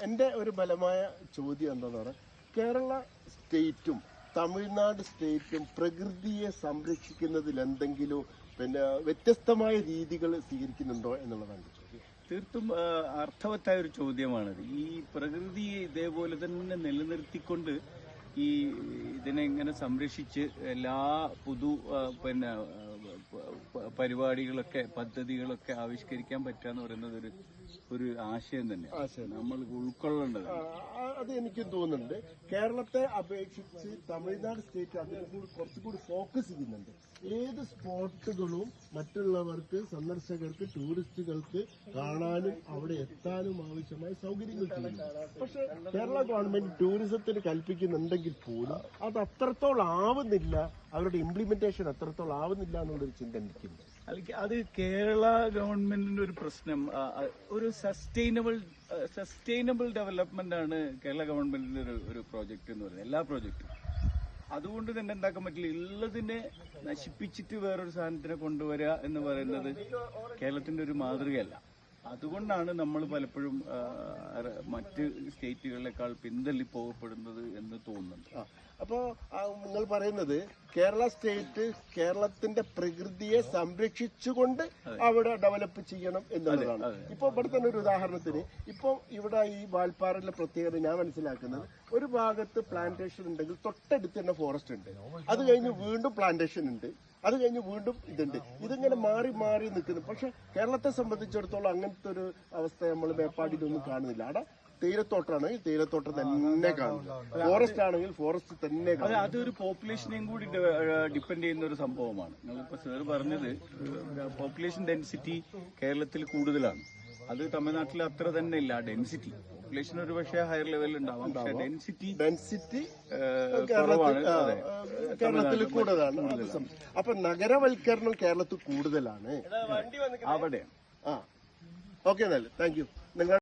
എൻ്റെ ഒരു ബലമായ ചോദ്യം എന്താണെന്ന് പറഞ്ഞാൽ, കേരള സ്റ്റേറ്റും തമിഴ്നാട് സ്റ്റേറ്റും പ്രകൃതിയെ സംരക്ഷിക്കുന്നതിൽ എന്തെങ്കിലും വ്യത്യസ്തമായ രീതികൾ സ്വീകരിക്കുന്നുണ്ടോ എന്നുള്ളതാണ് ചോദ്യം. തീർത്തും അർത്ഥവത്തായ ഒരു ചോദ്യമാണത്. ഈ പ്രകൃതിയെ ഇതേപോലെ തന്നെ നിലനിർത്തിക്കൊണ്ട് ഇതിനെ ഇങ്ങനെ സംരക്ഷിച്ച് എല്ലാ പരിപാടികളൊക്കെ പദ്ധതികളൊക്കെ ആവിഷ്കരിക്കാൻ പറ്റുക പറയുന്നത് ഒരു ആശയം തന്നെയാണ് നമ്മൾ ഉൾക്കൊള്ളേണ്ടത്. അത് എനിക്ക് തോന്നുന്നുണ്ട്. കേരളത്തെ അപേക്ഷിച്ച് തമിഴ്നാട് സ്റ്റേറ്റ് അതിൽ കുറച്ചുകൂടി ഫോക്കസ് ചെയ്യുന്നുണ്ട്. ഏത് സ്പോട്ടുകളും മറ്റുള്ളവർക്ക്, സന്ദർശകർക്ക്, ടൂറിസ്റ്റുകൾക്ക് കാണാനും അവിടെ എത്താനും ആവശ്യമായ സൗകര്യങ്ങൾ ചെയ്യുന്നു. പക്ഷെ കേരള ഗവൺമെന്റ് ടൂറിസത്തിന് കൽപ്പിക്കുന്നുണ്ടെങ്കിൽ പോലും അത് അത്രത്തോളം ആവുന്നില്ല, അവരുടെ ഇംപ്ലിമെന്റേഷൻ അത്രത്തോളം ആവുന്നില്ല എന്നുള്ളൊരു ചിന്ത എനിക്കുണ്ട്. അത് കേരള ഗവൺമെന്റിന്റെ ഒരു പ്രശ്നം. ഒരു സസ്റ്റൈനബിൾ ഡെവലപ്മെന്റ് ആണ് കേരള ഗവൺമെന്റിന്റെ ഒരു പ്രോജക്റ്റ് എന്ന് പറയുന്നത്, എല്ലാ പ്രോജക്റ്റും. അതുകൊണ്ട് തന്നെ എന്താക്കാൻ പറ്റില്ല, ഉള്ളതിനെ നശിപ്പിച്ചിട്ട് വേറൊരു സാധനത്തിനെ കൊണ്ടുവരിക എന്ന് പറയുന്നത് കേരളത്തിന്റെ ഒരു മാതൃകയല്ല. അതുകൊണ്ടാണ് നമ്മൾ പലപ്പോഴും മറ്റ് സ്റ്റേറ്റുകളെക്കാൾ പിന്തള്ളി പോകപ്പെടുന്നത് എന്ന് തോന്നുന്നുണ്ട്. അപ്പോ നിങ്ങൾ പറയുന്നത് കേരള സ്റ്റേറ്റ് കേരളത്തിന്റെ പ്രകൃതിയെ സംരക്ഷിച്ചുകൊണ്ട് അവിടെ ഡെവലപ്പ് ചെയ്യണം എന്നുള്ളതാണ്. ഇപ്പൊ ഇവിടെ തന്നെ ഒരു ഉദാഹരണത്തിന്, ഇപ്പൊ ഇവിടെ ഈ വാൽപ്പാറയിലെ പ്രത്യേകത ഞാൻ മനസ്സിലാക്കുന്നത്, ഒരു ഭാഗത്ത് പ്ലാന്റേഷൻ ഉണ്ടെങ്കിൽ തൊട്ടടുത്ത് തന്നെ ഫോറസ്റ്റ് ഉണ്ട്, അത് കഴിഞ്ഞ് വീണ്ടും പ്ലാന്റേഷൻ ഉണ്ട്, അത് കഴിഞ്ഞ് വീണ്ടും ഇതുണ്ട്. ഇതിങ്ങനെ മാറി മാറി നിൽക്കുന്നു. പക്ഷെ കേരളത്തെ സംബന്ധിച്ചിടത്തോളം അങ്ങനത്തെ ഒരു അവസ്ഥ നമ്മൾ മേപ്പാടിയിലൊന്നും കാണുന്നില്ല. അവിടെ തേയിലത്തോട്ടമാണെങ്കിൽ തേയിലത്തോട്ടം തന്നെ കാണുന്നു, ഫോറസ്റ്റ് ആണെങ്കിൽ ഫോറസ്റ്റ് തന്നെ കാണുന്നു. അതൊരു പോപ്പുലേഷനെയും കൂടി ഡിപ്പെൻഡ് ചെയ്യുന്ന ഒരു സംഭവമാണ്. നിങ്ങളിപ്പോ സാർ പറഞ്ഞത് പോപ്പുലേഷൻ ഡെൻസിറ്റി കേരളത്തിൽ കൂടുതലാണ്. അത് തമിഴ്നാട്ടിൽ അത്ര തന്നെ ഇല്ല ഡെൻസിറ്റി. പോപ്പുലേഷൻ ഒരു പക്ഷേ ഹയർ ലെവലിൽ ഉണ്ടാവാം, പക്ഷേ ഡെൻസിറ്റി കുറവാണ്. കേരളത്തിൽ കൂടുതലാണ്. അപ്പൊ നഗരവൽക്കരണം കേരളത്തിൽ കൂടുതലാണ് അവിടെ. ഓക്കെ, എന്നാലും താങ്ക് യു. നിങ്ങൾ